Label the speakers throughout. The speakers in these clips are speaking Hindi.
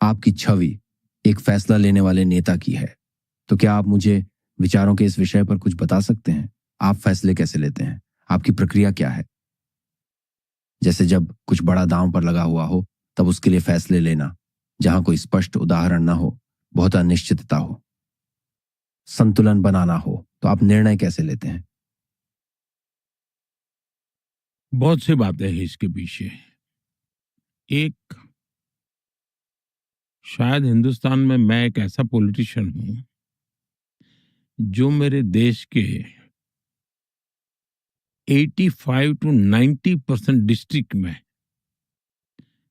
Speaker 1: आपकी छवि एक फैसला लेने वाले नेता की है। तो क्या आप मुझे विचारों के इस विषय पर कुछ बता सकते हैं? आप फैसले कैसे लेते हैं? आपकी प्रक्रिया क्या है? जैसे जब कुछ बड़ा दांव पर लगा हुआ हो, तब उसके लिए फैसले लेना, जहां कोई स्पष्ट उदाहरण ना हो, बहुत अनिश्चितता हो, संतुलन बनाना हो, तो आप निर्णय कैसे लेते हैं?
Speaker 2: बहुत सी बातें हैं इसके पीछे। एक, शायद हिंदुस्तान में मैं एक ऐसा पॉलिटिशियन हूं जो मेरे देश के 85 टू 90% डिस्ट्रिक्ट में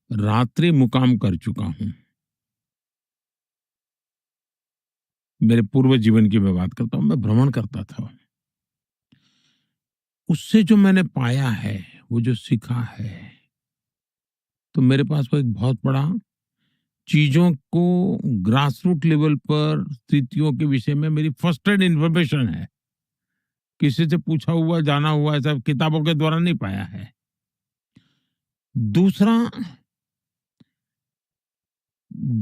Speaker 2: रात्रि मुकाम कर चुका हूं। मेरे पूर्व जीवन की मैं बात करता हूं, मैं भ्रमण करता था। उससे जो मैंने पाया है, वो जो सीखा है, तो मेरे पास वो एक बहुत बड़ा चीजों को ग्रास रूट लेवल पर स्थितियों के विषय में मेरी फर्स्ट एड इंफॉर्मेशन है। किसी से पूछा हुआ जाना हुआ ऐसा किताबों के द्वारा नहीं पाया है। दूसरा,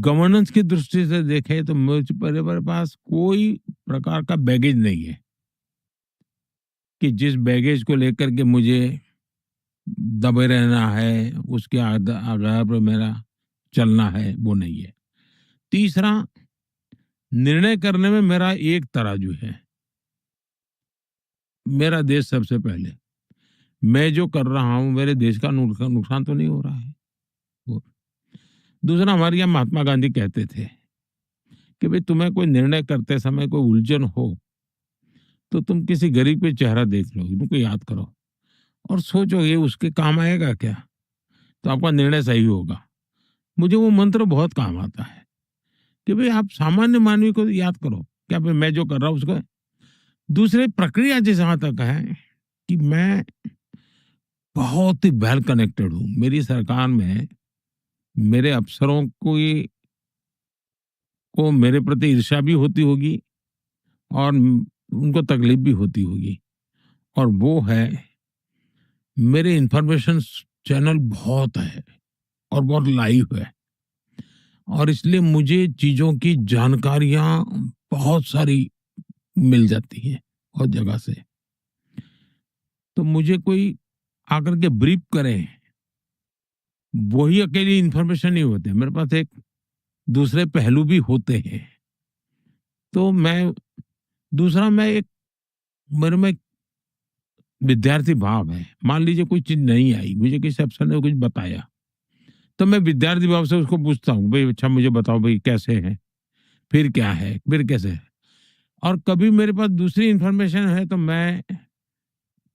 Speaker 2: गवर्नेंस की दृष्टि से देखें तो मेरे पास कोई प्रकार का बैगेज नहीं है कि जिस बैगेज को लेकर के मुझे दबे रहना है, उसके आधार पर मेरा चलना है, वो नहीं है। तीसरा, निर्णय करने में मेरा एक तराजू है। मेरा देश सबसे पहले। मैं जो कर रहा हूं, मेरे देश का नुकसान तो नहीं हो रहा है। वो। दूसरा, हमारे यहाँ महात्मा गांधी कहते थे कि भाई तुम्हें कोई निर्णय करते समय कोई उलझन हो तो तुम किसी गरीब पे चेहरा देख लो, उनको याद करो और सोचो ये उसके काम आएगा क्या, तो आपका निर्णय सही होगा। मुझे वो मंत्र बहुत काम आता है कि भाई आप सामान्य मानवी को याद करो, क्या भाई मैं जो कर रहा हूं उसको। दूसरी प्रक्रिया जहां तक है कि मैं बहुत ही वेल कनेक्टेड हूं। मेरी सरकार में मेरे अफसरों को मेरे प्रति ईर्ष्या भी होती होगी और उनको तकलीफ भी होती होगी, और वो है मेरे इंफॉर्मेशन चैनल बहुत है और बहुत लाइव है, और इसलिए मुझे चीजों की जानकारियां बहुत सारी मिल जाती हैं बहुत जगह से। तो मुझे कोई आकर के ब्रीफ करे, वही अकेली इंफॉर्मेशन नहीं होते, मेरे पास एक दूसरे पहलू भी होते हैं। तो मैं दूसरा मैं एक मेरे में विद्यार्थी भाव है। मान लीजिए कोई चीज नहीं आई, मुझे किसी अफसर ने कुछ बताया, तो मैं विद्यार्थी भाव से उसको पूछता हूँ, भाई अच्छा मुझे बताओ भाई कैसे है, फिर क्या है, फिर कैसे है। और कभी मेरे पास दूसरी इंफॉर्मेशन है तो मैं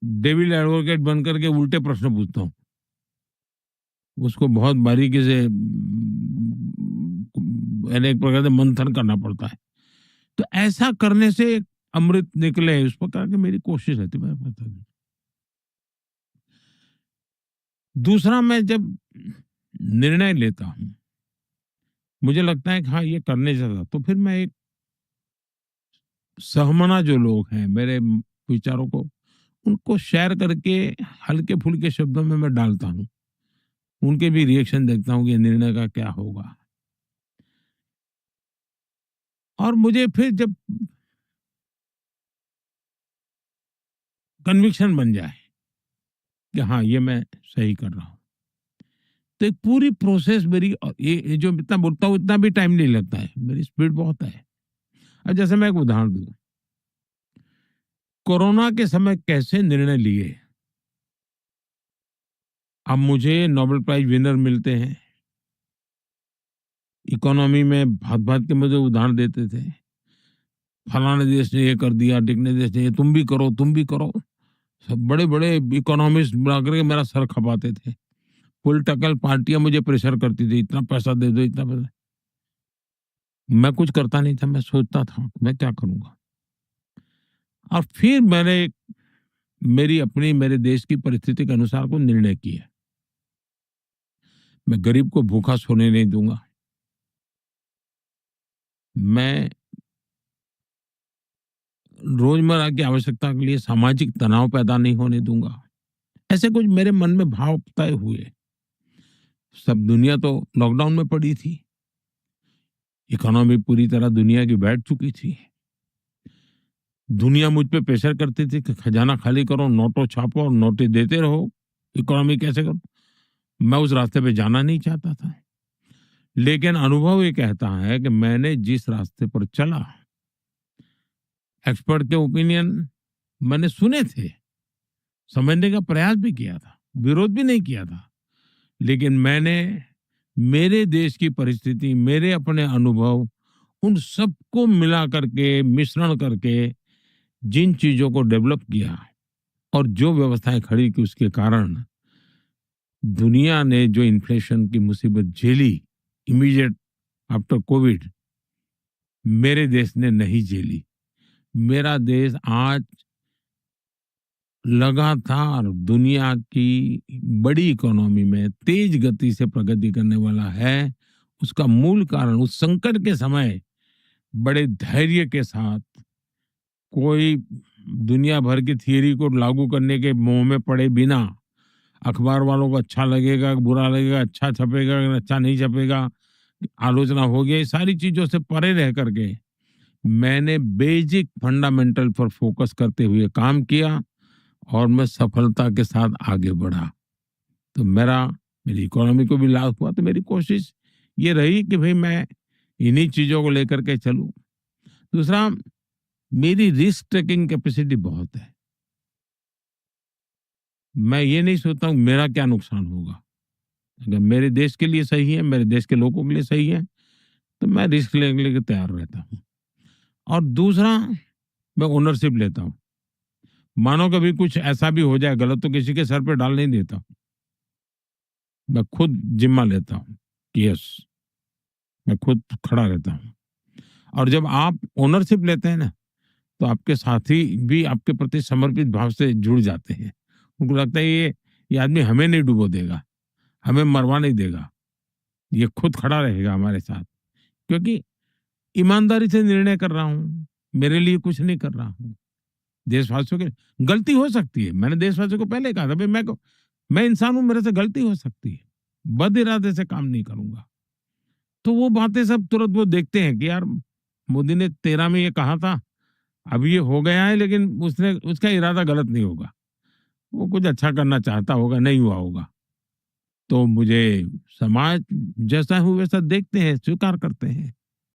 Speaker 2: डेविल एडवोकेट बन करके उल्टे प्रश्न पूछता हूँ। उसको बहुत बारीकी से यानी एक प्रकार से मंथन करना पड़ता है। तो ऐसा करने से एक अमृत निकले, उस प्रकार की मेरी कोशिश रहती है। मैं पता नहीं। दूसरा, मैं जब निर्णय लेता हूं, मुझे लगता है कि हाँ ये करने जैसा, तो फिर मैं एक सहमना जो लोग हैं मेरे विचारों को, उनको शेयर करके हल्के फुल्के शब्दों में मैं डालता हूँ। उनके भी रिएक्शन देखता हूँ कि निर्णय का क्या होगा। और मुझे फिर जब कन्विक्शन बन जाए कि हाँ ये मैं सही कर रहा हूँ, तो एक पूरी प्रोसेस मेरी, और ये जो इतना बोलता हूँ इतना भी टाइम नहीं लगता है, मेरी स्पीड बहुत है। अब जैसे मैं एक उदाहरण दूं, कोरोना के समय कैसे निर्णय लिए। अब मुझे नोबेल प्राइज विनर मिलते हैं, इकोनॉमी में भांत भांत के मुझे उदाहरण देते थे, फलाने देश ने ये कर दिया, ढिकने देश ने ये, तुम भी करो तुम भी करो। सब बड़े बड़े इकोनॉमिस्ट बना करके मेरा सर खपाते थे। पॉलिटिकल पार्टियां मुझे प्रेशर करती थी, इतना पैसा दे दो इतना पैसा। मैं कुछ करता नहीं था, मैं सोचता था मैं क्या करूंगा। और फिर मैंने मेरी अपनी मेरे देश की परिस्थिति के अनुसार को निर्णय किया। मैं गरीब को भूखा सोने नहीं दूंगा। मैं रोजमर्रा की आवश्यकता के लिए सामाजिक तनाव पैदा नहीं होने दूंगा। ऐसे कुछ मेरे मन में भाव तय हुए। सब दुनिया तो लॉकडाउन में पड़ी थी, इकोनॉमी पूरी तरह दुनिया की बैठ चुकी थी। दुनिया मुझ पे प्रेशर करती थी कि खजाना खाली करो, नोटों छापो और नोटें देते रहो, इकोनॉमी कैसे करो। मैं उस रास्ते पे जाना नहीं चाहता था। लेकिन अनुभव ये कहता है कि मैंने जिस रास्ते पर चला, एक्सपर्ट के ओपिनियन मैंने सुने थे, समझने का प्रयास भी किया था, विरोध भी नहीं किया था, लेकिन मैंने मेरे देश की परिस्थिति, मेरे अपने अनुभव, उन सबको मिला करके, मिश्रण करके जिन चीजों को डेवलप किया और जो व्यवस्थाएं खड़ी की, उसके कारण दुनिया ने जो इन्फ्लेशन की मुसीबत झेली इमीडिएट आफ्टर कोविड, मेरे देश ने नहीं झेली। मेरा देश आज लगातार दुनिया की बड़ी इकोनॉमी में तेज गति से प्रगति करने वाला है। उसका मूल कारण उस संकट के समय बड़े धैर्य के साथ, कोई दुनिया भर की थियरी को लागू करने के मोह में पड़े बिना, अखबार वालों को अच्छा लगेगा, बुरा लगेगा, अच्छा छपेगा, अच्छा नहीं छपेगा, आलोचना होगी, ये सारी चीजों से परे रह करके मैंने बेसिक फंडामेंटल पर फोकस करते हुए काम किया और मैं सफलता के साथ आगे बढ़ा। तो मेरी इकोनॉमी को भी लाभ हुआ। तो मेरी कोशिश ये रही कि भाई मैं इन्हीं चीजों को लेकर के चलूं। दूसरा, मेरी रिस्क टेकिंग कैपेसिटी बहुत है। मैं ये नहीं सोचता हूं मेरा क्या नुकसान होगा। अगर मेरे देश के लिए सही है, मेरे देश के लोगों के लिए सही है, तो मैं रिस्क लेने के लिए तैयार रहता हूं। और दूसरा, मैं ओनरशिप लेता हूं। मानो कभी कुछ ऐसा भी हो जाए गलत, तो किसी के सर पे डाल नहीं देता, मैं खुद जिम्मा लेता हूं कि यस, मैं खुद खड़ा रहता हूं। और जब आप ओनरशिप लेते हैं ना, तो आपके साथी भी आपके प्रति समर्पित भाव से जुड़ जाते हैं। उनको लगता है ये आदमी हमें नहीं डुबो देगा, हमें मरवा नहीं देगा, ये खुद खड़ा रहेगा हमारे साथ, क्योंकि ईमानदारी से निर्णय कर रहा हूं, मेरे लिए कुछ नहीं कर रहा हूं। देशवासियों के गलती हो सकती है, मैंने देशवासियों को पहले कहा था भाई मैं इंसान हूं, मेरे से गलती हो सकती है, बद इरादे से काम नहीं करूंगा। तो वो बातें सब तुरंत वो देखते हैं कि यार मोदी ने 13 में ये कहा था, अब ये हो गया है, लेकिन उसका इरादा गलत नहीं होगा, वो कुछ अच्छा करना चाहता होगा, नहीं हुआ होगा। तो मुझे समाज जैसा हूं वैसा देखते हैं, स्वीकार करते हैं।